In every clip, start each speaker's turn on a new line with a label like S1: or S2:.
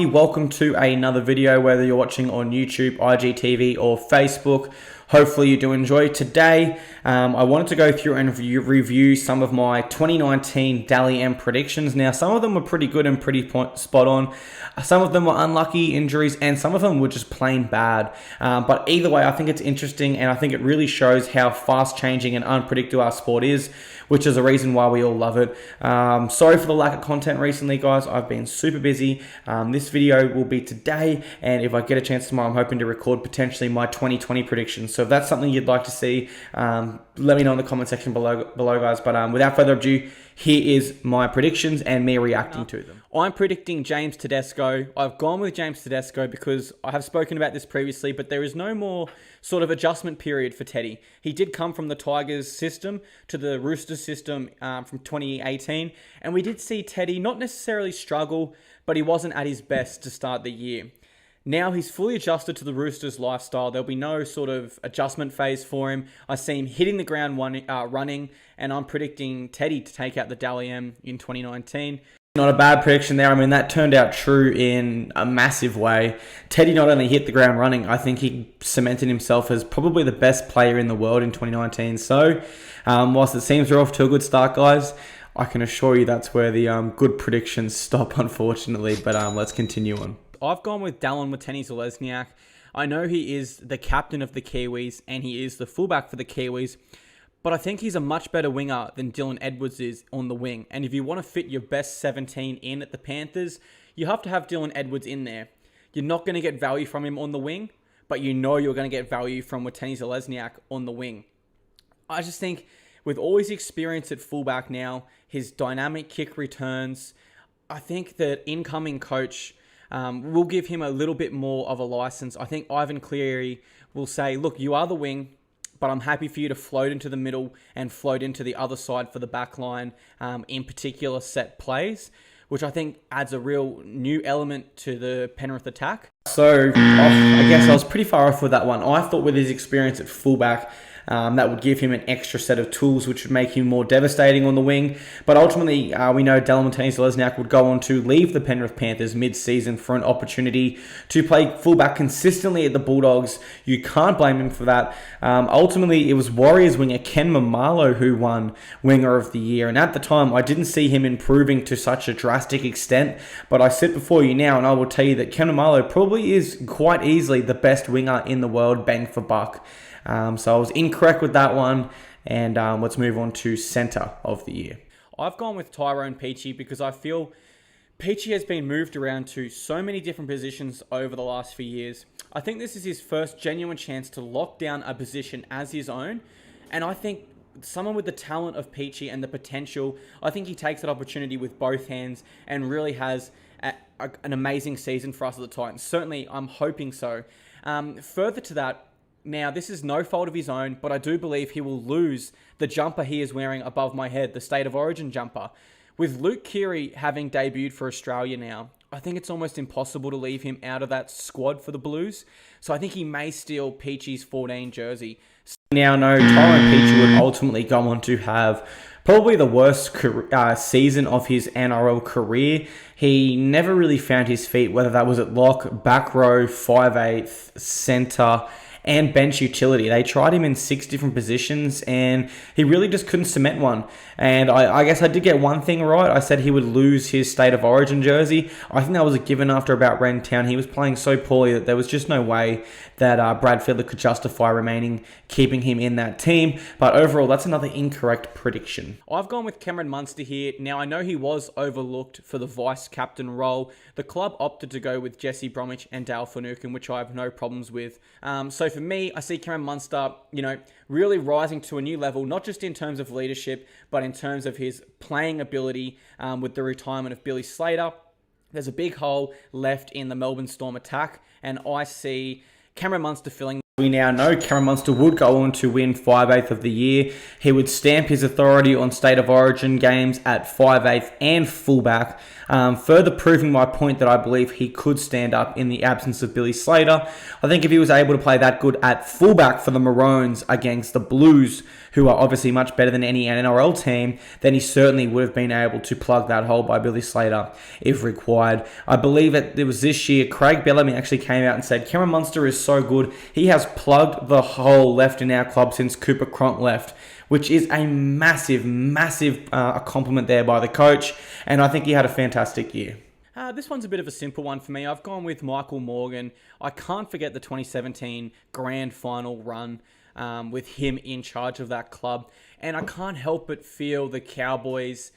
S1: Welcome to another video, whether you're watching on YouTube, IGTV, or Facebook. Hopefully you do enjoy. Today, I wanted to go through and review some of my 2019 Dally M predictions. Now, some of them were pretty good and pretty spot on. Some of them were unlucky injuries, and some of them were just plain bad. But either way, I think it's interesting, and I think it really shows how fast-changing and unpredictable our sport is, which is a reason why we all love it. Sorry for the lack of content recently, guys. I've been super busy. This video will be today, and if I get a chance tomorrow, I'm hoping to record potentially my 2020 predictions. So if that's something you'd like to see, let me know in the comment section below guys. But without further ado, here is my predictions and me reacting to them. I'm predicting James Tedesco. I've gone with James Tedesco because I have spoken about this previously, but there is no more sort of adjustment period for Teddy. He did come from the Tigers system to the Roosters system from 2018, and we did see Teddy not necessarily struggle, but he wasn't at his best to start the year. Now he's fully adjusted to the Roosters lifestyle. There'll be no sort of adjustment phase for him. I see him hitting the ground running, and I'm predicting Teddy to take out the Dally M in 2019. Not a bad prediction there. I mean, that turned out true in a massive way. Teddy not only hit the ground running, I think he cemented himself as probably the best player in the world in 2019. So, whilst it seems we're off to a good start, guys, I can assure you that's where the good predictions stop, unfortunately. But let's continue on. I've gone with Dallin Watene-Zelezniak. I know he is the captain of the Kiwis and he is the fullback for the Kiwis, but I think he's a much better winger than Dylan Edwards is on the wing. And if you want to fit your best 17 in at the Panthers, you have to have Dylan Edwards in there. You're not going to get value from him on the wing, but you know you're going to get value from Watene-Zelezniak on the wing. I just think with all his experience at fullback now, his dynamic kick returns, I think that incoming coach will give him a little bit more of a license. I think Ivan Cleary will say, look, you are the wing, but I'm happy for you to float into the middle and float into the other side for the back line, in particular set plays, which I think adds a real new element to the Penrith attack. So I guess I was pretty far off with that one. I thought with his experience at fullback, that would give him an extra set of tools which would make him more devastating on the wing. But ultimately, we know Dallin Watene-Zelezniak would go on to leave the Penrith Panthers mid-season for an opportunity to play fullback consistently at the Bulldogs. You can't blame him for that. Ultimately, it was Warriors winger Ken Mamalo who won Winger of the Year. And at the time, I didn't see him improving to such a drastic extent. But I sit before you now and I will tell you that Ken Mamalo probably is quite easily the best winger in the world, bang for buck. So I was incorrect with that one, and let's move on to Centre of the Year. I've gone with Tyrone Peachey because I feel Peachey has been moved around to so many different positions over the last few years. I think this is his first genuine chance to lock down a position as his own, and I think someone with the talent of Peachey and the potential, I think he takes that opportunity with both hands and really has an amazing season for us at the Titans. Certainly, I'm hoping so. Further to that, now, this is no fault of his own, but I do believe he will lose the jumper he is wearing above my head, the State of Origin jumper. With Luke Keary having debuted for Australia now, I think it's almost impossible to leave him out of that squad for the Blues. So I think he may steal Peachey's 14 jersey. Now, no, Tyrone Peachey would ultimately go on to have probably the worst season of his NRL career. He never really found his feet, whether that was at lock, back row, 5/8, centre, and bench utility. They tried him in 6 different positions and he really just couldn't cement one. And I guess I did get one thing right. I said he would lose his State of Origin jersey. I think that was a given after about Rentown. He was playing so poorly that there was just no way that Brad Fiedler could justify keeping him in that team. But overall, that's another incorrect prediction. I've gone with Cameron Munster here. Now, I know he was overlooked for the vice-captain role. The club opted to go with Jesse Bromwich and Dale Finucane, which I have no problems with. So for me, I see Cameron Munster, really rising to a new level, not just in terms of leadership, but in terms of his playing ability with the retirement of Billy Slater. There's a big hole left in the Melbourne Storm attack, and I see Cameron Munster filling We now know Cameron Munster would go on to win 5/8 of the year. He would stamp his authority on State of Origin games at 5/8 and fullback, further proving my point that I believe he could stand up in the absence of Billy Slater. I think if he was able to play that good at fullback for the Maroons against the Blues, who are obviously much better than any NRL team, then he certainly would have been able to plug that hole by Billy Slater if required. I believe it was this year, Craig Bellamy actually came out and said, Cameron Munster is so good, he has plugged the hole left in our club since Cooper Cronk left, which is a massive compliment there by the coach, and I think he had a fantastic year. This one's a bit of a simple one for me. I've gone with Michael Morgan. I can't forget the 2017 grand final run with him in charge of that club, and I can't help but feel the Cowboys,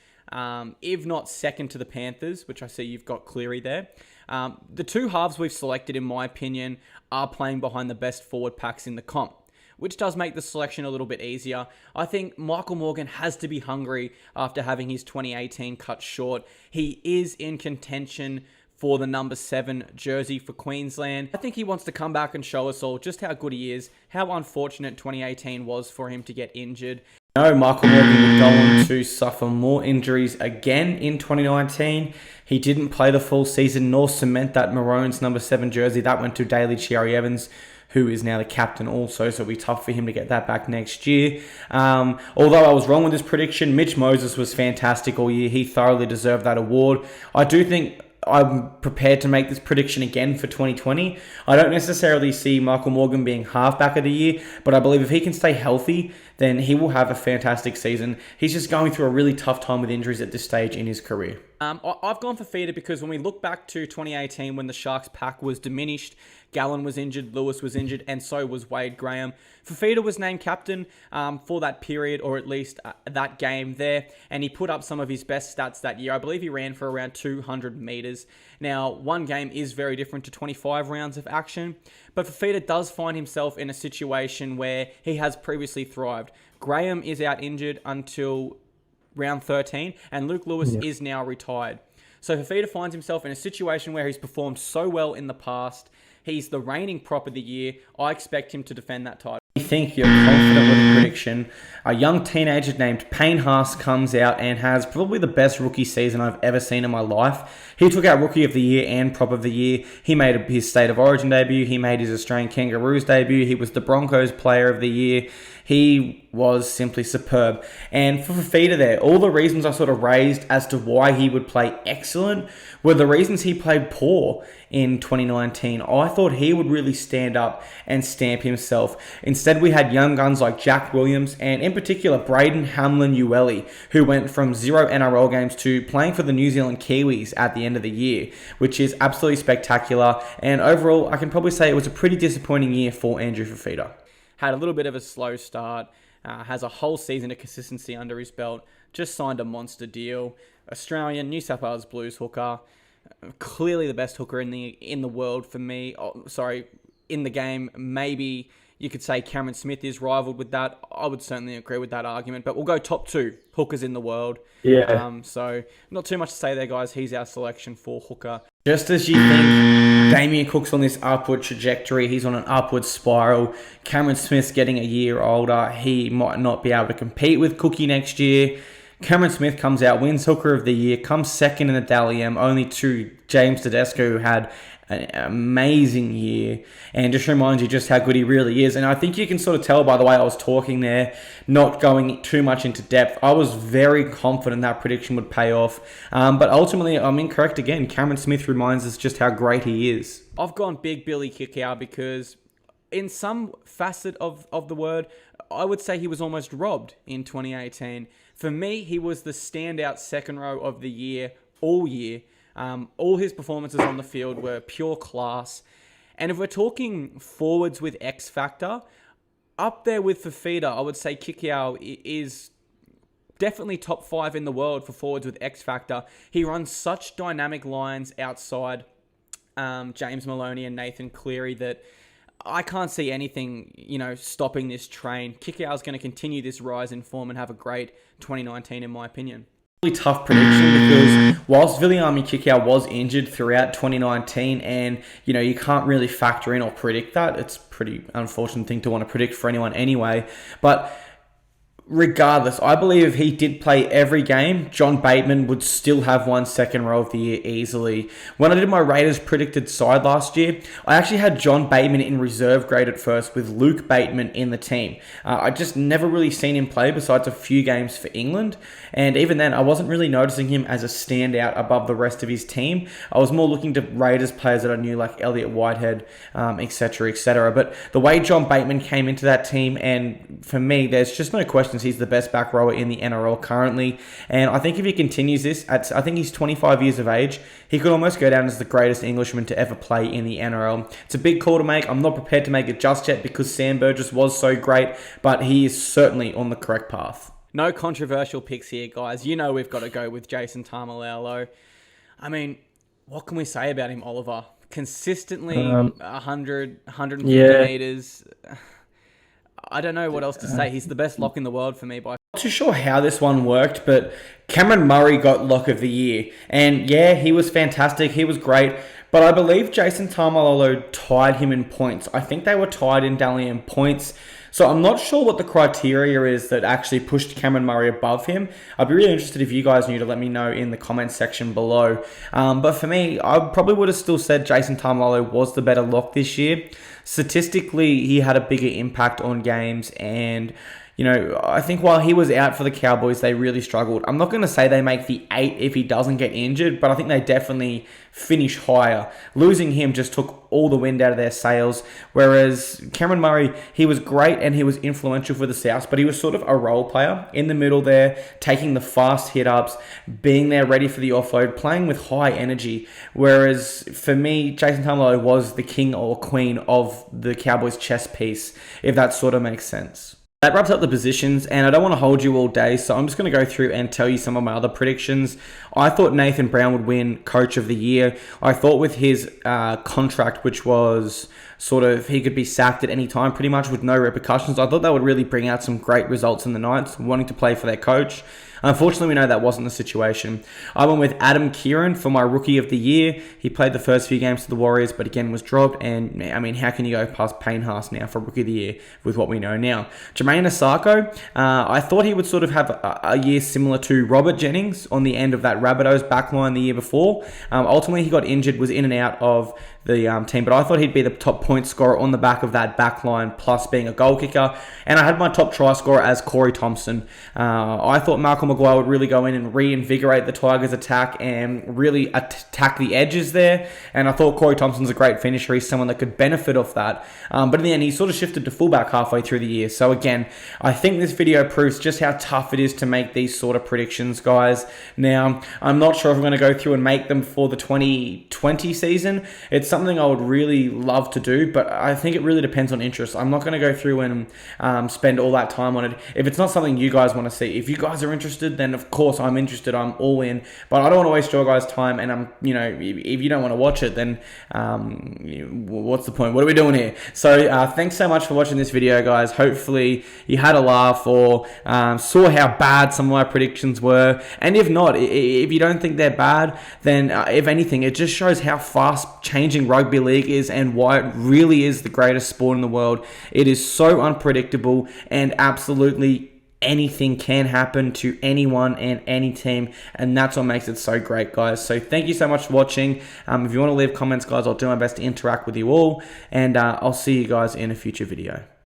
S1: if not second to the Panthers, which I see you've got Cleary there. The two halves we've selected, in my opinion, are playing behind the best forward packs in the comp, which does make the selection a little bit easier. I think Michael Morgan has to be hungry after having his 2018 cut short. He is in contention for the number 7 jersey for Queensland. I think he wants to come back and show us all just how good he is, how unfortunate 2018 was for him to get injured. No, Michael Morgan would go on to suffer more injuries again in 2019. He didn't play the full season nor cement that Maroons number 7 jersey. That went to Daly Cherry Evans, who is now the captain also, so it'll be tough for him to get that back next year. Although I was wrong with this prediction, Mitch Moses was fantastic all year. He thoroughly deserved that award. I do think I'm prepared to make this prediction again for 2020. I don't necessarily see Michael Morgan being halfback of the year, but I believe if he can stay healthy, then he will have a fantastic season. He's just going through a really tough time with injuries at this stage in his career. I've gone for Fifita because when we look back to 2018 when the Sharks pack was diminished, Gallen was injured, Lewis was injured, and so was Wade Graham. Fifita was named captain for that period, or at least that game there, and he put up some of his best stats that year. I believe he ran for around 200 metres. Now, one game is very different to 25 rounds of action, but Fifita does find himself in a situation where he has previously thrived. Graham is out injured until round 13, and Luke Lewis is now retired. So Fifita finds himself in a situation where he's performed so well in the past. He's the reigning prop of the year. I expect him to defend that title. I think you're confident with the prediction. A young teenager named Payne Haas comes out and has probably the best rookie season I've ever seen in my life. He took out Rookie of the Year and Prop of the Year. He made his State of Origin debut. He made his Australian Kangaroos debut. He was the Broncos Player of the Year. He was simply superb. And for Fifita there, all the reasons I sort of raised as to why he would play excellent were the reasons he played poor in 2019. I thought he would really stand up and stamp himself. Instead, we had young guns like Jack Williams and in particular Braden Hamlin-Uele, who went from 0 NRL games to playing for the New Zealand Kiwis at the end of the year, which is absolutely spectacular. And overall, I can probably say it was a pretty disappointing year for Andrew Fifita. Had a little bit of a slow start, has a whole season of consistency under his belt, just signed a monster deal. Australian, New South Wales Blues hooker, clearly the best hooker in the world for me. In the game. Maybe you could say Cameron Smith is rivaled with that. I would certainly agree with that argument, but we'll go top 2 hookers in the world. Yeah. So not too much to say there, guys. He's our selection for hooker. Just as you think Damien Cook's on this upward trajectory, he's on an upward spiral. Cameron Smith's getting a year older. He might not be able to compete with Cookie next year. Cameron Smith comes out, wins Hooker of the Year, comes second in the Dally M, only to James Tedesco, who had an amazing year, and just reminds you just how good he really is. And I think you can sort of tell by the way I was talking there, not going too much into depth. I was very confident that prediction would pay off, but ultimately I'm incorrect again. Cameron Smith reminds us just how great he is. I've gone Big Billy Kickout because in some facet of the word, I would say he was almost robbed in 2018. For me, he was the standout second row of the year all year. All his performances on the field were pure class. And if we're talking forwards with X Factor, up there with Fifita, I would say Kikau is definitely top 5 in the world for forwards with X Factor. He runs such dynamic lines outside James Maloney and Nathan Cleary that I can't see anything, stopping this train. Kikau is going to continue this rise in form and have a great 2019 in my opinion. really tough prediction because whilst Viliami Kikau was injured throughout 2019, and you can't really factor in or predict that. It's a pretty unfortunate thing to want to predict for anyone anyway. But regardless, I believe if he did play every game, John Bateman would still have won second row of the year easily. When I did my Raiders predicted side last year, I actually had John Bateman in reserve grade at first with Luke Bateman in the team. I just never really seen him play besides a few games for England. And even then, I wasn't really noticing him as a standout above the rest of his team. I was more looking to Raiders players that I knew, like Elliot Whitehead, etc., etc. But the way John Bateman came into that team, and for me, there's just no questions he's the best back rower in the NRL currently. And I think if he continues this, I think he's 25 years of age, he could almost go down as the greatest Englishman to ever play in the NRL. It's a big call to make. I'm not prepared to make it just yet because Sam Burgess was so great, but he is certainly on the correct path. No controversial picks here, guys. We've got to go with Jason Taumalolo. I mean, what can we say about him, Oliver? Consistently 100, 150 meters. I don't know what else to say. He's the best lock in the world for me. Not too sure how this one worked, but Cameron Murray got lock of the year. And yeah, he was fantastic. He was great. But I believe Jason Taumalolo tied him in points. I think they were tied in Dally in points. So I'm not sure what the criteria is that actually pushed Cameron Murray above him. I'd be really interested if you guys knew to let me know in the comments section below. But for me, I probably would have still said Jason Taumalolo was the better lock this year. Statistically, he had a bigger impact on games, and I think while he was out for the Cowboys, they really struggled. I'm not going to say they make the 8 if he doesn't get injured, but I think they definitely finish higher. Losing him just took all the wind out of their sails, whereas Cameron Murray, he was great and he was influential for the South, but he was sort of a role player in the middle there, taking the fast hit-ups, being there ready for the offload, playing with high energy, whereas for me, Jason Taumalolo was the king or queen of the Cowboys chess piece, if that sort of makes sense. That wraps up the positions, and I don't want to hold you all day, so I'm just going to go through and tell you some of my other predictions. I thought Nathan Brown would win Coach of the Year. I thought with his contract, which was sort of he could be sacked at any time pretty much with no repercussions, I thought that would really bring out some great results in the Knights, wanting to play for their coach. Unfortunately, we know that wasn't the situation. I went with Adam Kieran for my Rookie of the Year. He played the first few games for the Warriors, but again was dropped. And I mean, how can you go past Payne Haas now for Rookie of the Year with what we know now? Jermaine Asako, I thought he would sort of have a year similar to Robert Jennings on the end of that Rabbitohs backline the year before. Ultimately, he got injured, was in and out of the team, but I thought he'd be the top point scorer on the back of that back line, plus being a goal kicker. And I had my top try scorer as Cory Thompson. I thought Malcolm Maguire would really go in and reinvigorate the Tigers' attack and really attack the edges there. And I thought Cory Thompson's a great finisher. He's someone that could benefit off that. But in the end, he sort of shifted to fullback halfway through the year. So again, I think this video proves just how tough it is to make these sort of predictions, guys. Now, I'm not sure if I'm going to go through and make them for the 2020 season. It's something I would really love to do, but I think it really depends on interest. I'm not going to go through and spend all that time on it. If it's not something you guys want to see, if you guys are interested, then of course I'm interested. I'm all in, but I don't want to waste your guys' time. And if you don't want to watch it, then what's the point? What are we doing here? So thanks so much for watching this video, guys. Hopefully you had a laugh or saw how bad some of my predictions were. And if not, if you don't think they're bad, then if anything, it just shows how fast changing rugby league is and why it really is the greatest sport in the world. It is so unpredictable, and absolutely anything can happen to anyone and any team, and that's what makes it so great, guys. So thank you so much for watching. If you want to leave comments, guys, I'll do my best to interact with you all, and I'll see you guys in a future video.